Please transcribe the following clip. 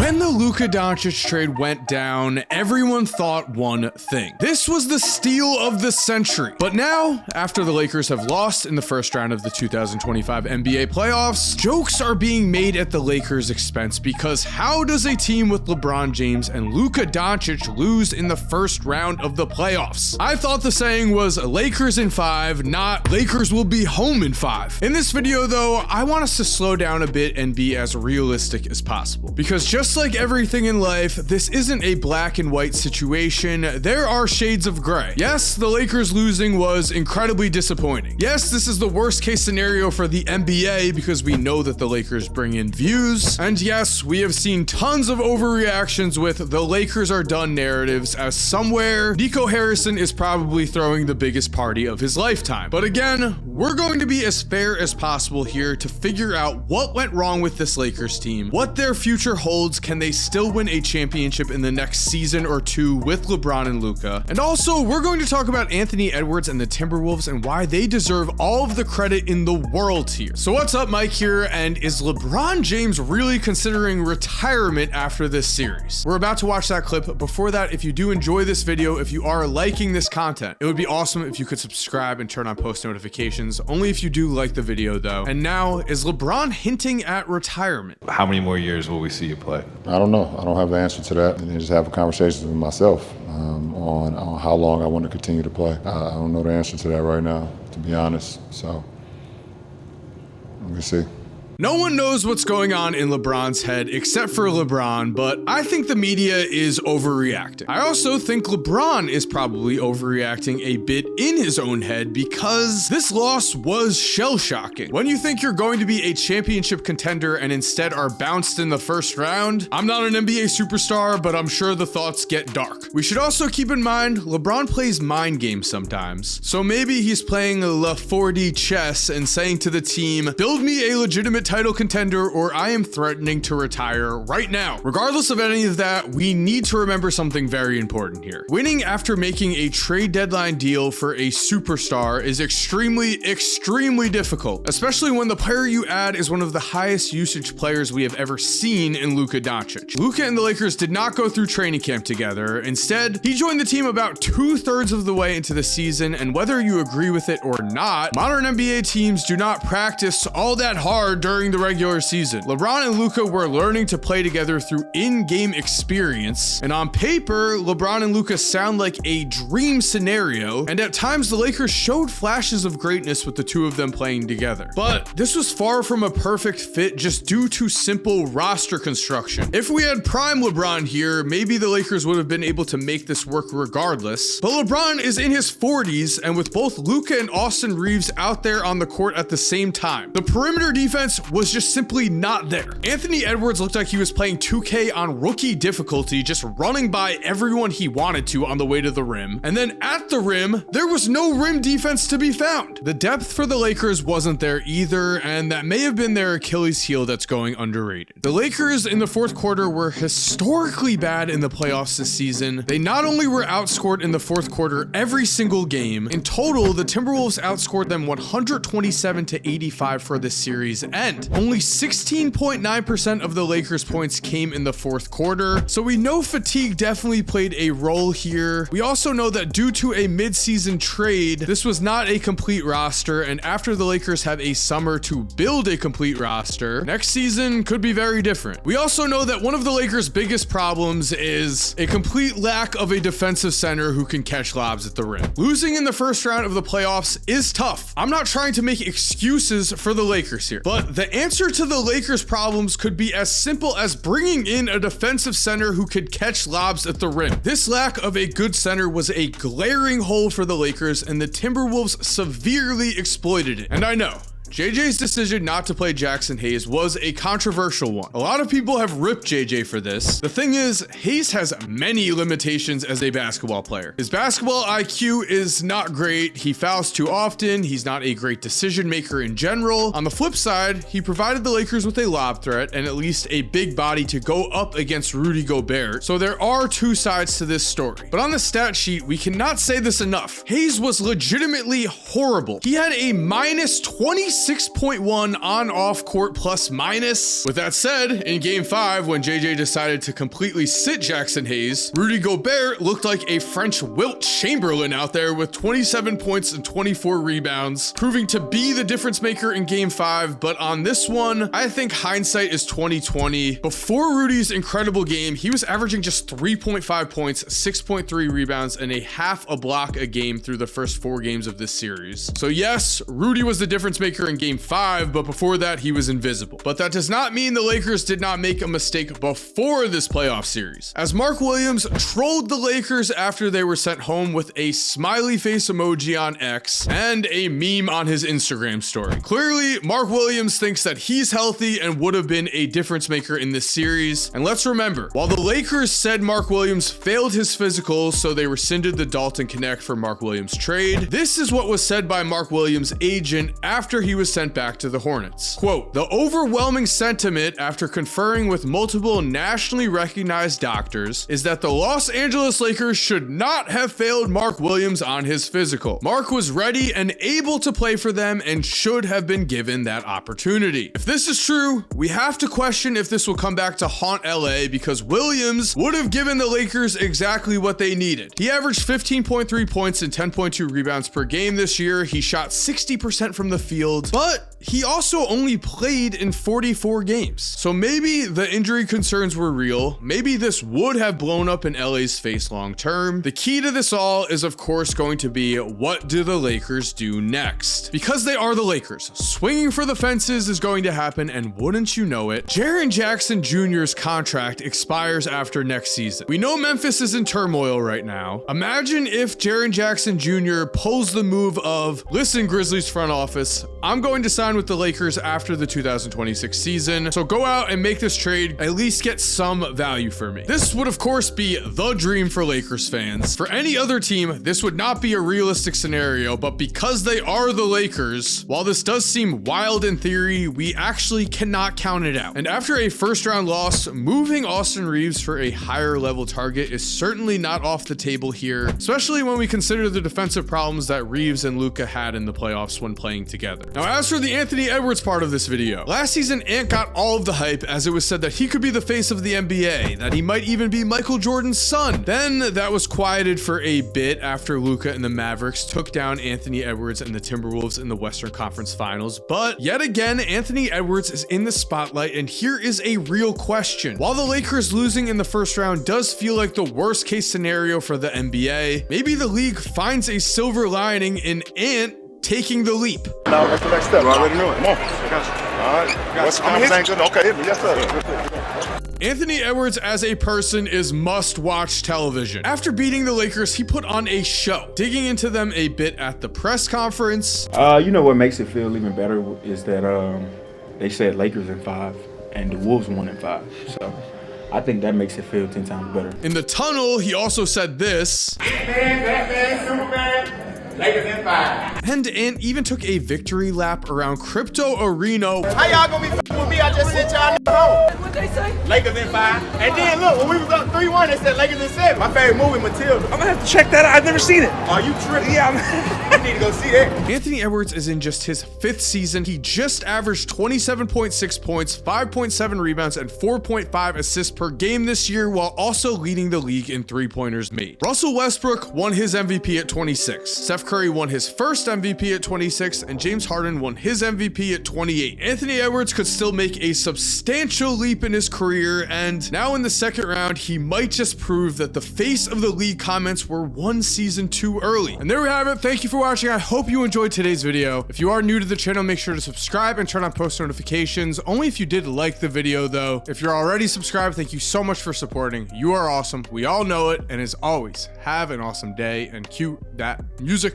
When the Luka Doncic trade went down, everyone thought one thing. This was the steal of the century. But now, after the Lakers have lost in the first round of the 2025 NBA playoffs, jokes are being made at the Lakers' expense because how does a team with LeBron James and Luka Doncic lose in the first round of the playoffs? I thought the saying was Lakers in 5, not Lakers will be home in 5. In this video though, I want us to slow down a bit and be as realistic as possible. Because just like everything in life, this isn't a black and white situation. There are shades of gray. Yes, the Lakers losing was incredibly disappointing. Yes, this is the worst case scenario for the NBA because we know that the Lakers bring in views. And yes, we have seen tons of overreactions with the Lakers are done narratives as somewhere Nico Harrison is probably throwing the biggest party of his lifetime. But again, we're going to be as fair as possible here to figure out what went wrong with this Lakers team, what their future holds. Can they still win a championship in the next season or two with LeBron and Luka? And also, we're going to talk about Anthony Edwards and the Timberwolves and why they deserve all of the credit in the world here. So what's up, Mike here, and is LeBron James really considering retirement after this series? We're about to watch that clip, but before that, if you do enjoy this video, if you are liking this content, it would be awesome if you could subscribe and turn on post notifications, only if you do like the video though. And now, is LeBron hinting at retirement? How many more years will we see you play? I don't know. I don't have the answer to that. And just have a conversation with myself on how long I want to continue to play. I don't know the answer to that right now, to be honest. So, let me see. No one knows what's going on in LeBron's head except for LeBron, but I think the media is overreacting. I also think LeBron is probably overreacting a bit in his own head because this loss was shell-shocking. When you think you're going to be a championship contender and instead are bounced in the first round, I'm not an NBA superstar, but I'm sure the thoughts get dark. We should also keep in mind, LeBron plays mind games sometimes. So maybe he's playing La 4D chess and saying to the team, build me a legitimate title contender or I am threatening to retire right now. Regardless of any of that, we need to remember something very important here. Winning after making a trade deadline deal for a superstar is extremely difficult, especially when the player you add is one of the highest usage players we have ever seen in Luka Doncic. Luka and the Lakers did not go through training camp together. Instead, he joined the team about 2/3 of the way into the season, and whether you agree with it or not, modern NBA teams do not practice all that hard during the regular season. LeBron and Luka were learning to play together through in-game experience, and on paper, LeBron and Luka sound like a dream scenario, and at times the Lakers showed flashes of greatness with the two of them playing together. But this was far from a perfect fit just due to simple roster construction. If we had prime LeBron here, maybe the Lakers would have been able to make this work regardless, but LeBron is in his 40s, and with both Luka and Austin Reeves out there on the court at the same time, the perimeter defense was just simply not there. Anthony Edwards looked like he was playing 2K on rookie difficulty, just running by everyone he wanted to on the way to the rim. And then at the rim, there was no rim defense to be found. The depth for the Lakers wasn't there either, and that may have been their Achilles heel that's going underrated. The Lakers in the fourth quarter were historically bad in the playoffs this season. They not only were outscored in the fourth quarter every single game, in total, the Timberwolves outscored them 127-85 for this series, and only 16.9% of the Lakers' points came in the fourth quarter. So we know fatigue definitely played a role here. We also know that due to a mid-season trade, this was not a complete roster, and after the Lakers have a summer to build a complete roster, next season could be very different. We also know that one of the Lakers' biggest problems is a complete lack of a defensive center who can catch lobs at the rim. Losing in the first round of the playoffs is tough. I'm not trying to make excuses for the Lakers here, but the answer to the Lakers' problems could be as simple as bringing in a defensive center who could catch lobs at the rim. This lack of a good center was a glaring hole for the Lakers, and the Timberwolves severely exploited it. And I know, JJ's decision not to play Jackson Hayes was a controversial one. A lot of people have ripped JJ for this. The thing is, Hayes has many limitations as a basketball player. His basketball IQ is not great. He fouls too often. He's not a great decision maker in general. On the flip side, he provided the Lakers with a lob threat and at least a big body to go up against Rudy Gobert. So there are two sides to this story. But on the stat sheet, we cannot say this enough. Hayes was legitimately horrible. He had a -26 6.1 on-off court plus minus. With that said, in game 5, when JJ decided to completely sit Jackson Hayes, Rudy Gobert looked like a French Wilt Chamberlain out there with 27 points and 24 rebounds, proving to be the difference maker in game 5. But on this one, I think hindsight is 2020. Before Rudy's incredible game, he was averaging just 3.5 points, 6.3 rebounds, and a half a block a game through the first 4 games of this series. So yes, Rudy was the difference maker in game 5, but before that, he was invisible. But that does not mean the Lakers did not make a mistake before this playoff series, as Mark Williams trolled the Lakers after they were sent home with a smiley face emoji on X and a meme on his Instagram story. Clearly, Mark Williams thinks that he's healthy and would have been a difference maker in this series. And let's remember, while the Lakers said Mark Williams failed his physical, so they rescinded the Dalton Connect for Mark Williams trade, this is what was said by Mark Williams' agent after he was sent back to the Hornets. Quote, "The overwhelming sentiment after conferring with multiple nationally recognized doctors is that the Los Angeles Lakers should not have failed Mark Williams on his physical. Mark was ready and able to play for them and should have been given that opportunity." If this is true, we have to question if this will come back to haunt LA, because Williams would have given the Lakers exactly what they needed. He averaged 15.3 points and 10.2 rebounds per game this year. He shot 60% from the field, but he also only played in 44 games. So maybe the injury concerns were real. Maybe this would have blown up in LA's face long term. The key to this all is, of course, going to be, what do the Lakers do next? Because they are the Lakers, swinging for the fences is going to happen, and wouldn't you know it, Jaren Jackson Jr.'s contract expires after next season. We know Memphis is in turmoil right now. Imagine if Jaren Jackson Jr. pulls the move of, listen, Grizzlies front office, I'm going to sign with the Lakers after the 2026 season, so go out and make this trade, at least get some value for me. This would of course be the dream for Lakers fans. For any other team, this would not be a realistic scenario, but because they are the Lakers, while this does seem wild in theory, we actually cannot count it out. And after a first round loss, moving Austin Reeves for a higher level target is certainly not off the table here, especially when we consider the defensive problems that Reeves and Luka had in the playoffs when playing together. Now, as for the Anthony Edwards part of this video, last season Ant got all of the hype as it was said that he could be the face of the NBA, that he might even be Michael Jordan's son. Then that was quieted for a bit after Luka and the Mavericks took down Anthony Edwards and the Timberwolves in the Western Conference Finals. But yet again, Anthony Edwards is in the spotlight, and here is a real question. While the Lakers losing in the first round does feel like the worst case scenario for the NBA, maybe the league finds a silver lining in Ant taking the leap. Now, what's the next step? You already know it. Come on. All right. What's the conversation? Okay, hit me. Yes, sir. Anthony Edwards as a person is must-watch television. After beating the Lakers, he put on a show, digging into them a bit at the press conference. You know what makes it feel even better is that they said Lakers in 5 and the Wolves won in 5. So I think that makes it feel 10 times better. In the tunnel, he also said this. Batman, Superman. Lakers in 5. And even took a victory lap around Crypto Arena. How y'all gonna be f***ing with me? I just sent y'all home. What'd they say? Lakers in 5. And then look, when we was up 3-1, they said Lakers in 7. My favorite movie, Matilda. I'm gonna have to check that out. I've never seen it. Are you tripping? Yeah, I need to go see that. Anthony Edwards is in just his 5th season. He just averaged 27.6 points, 5.7 rebounds, and 4.5 assists per game this year, while also leading the league in three-pointers made. Russell Westbrook won his MVP at 26. Steph Curry won his first MVP at 26, and James Harden won his MVP at 28. Anthony Edwards could still make a substantial leap in his career, and now in the second round, he might just prove that the face of the league comments were one season too early. And there we have it. Thank you for watching. I hope you enjoyed today's video. If you are new to the channel, make sure to subscribe and turn on post notifications. Only if you did like the video though. If you're already subscribed, thank you so much for supporting. You are awesome. We all know it. And as always, have an awesome day, and cue that music.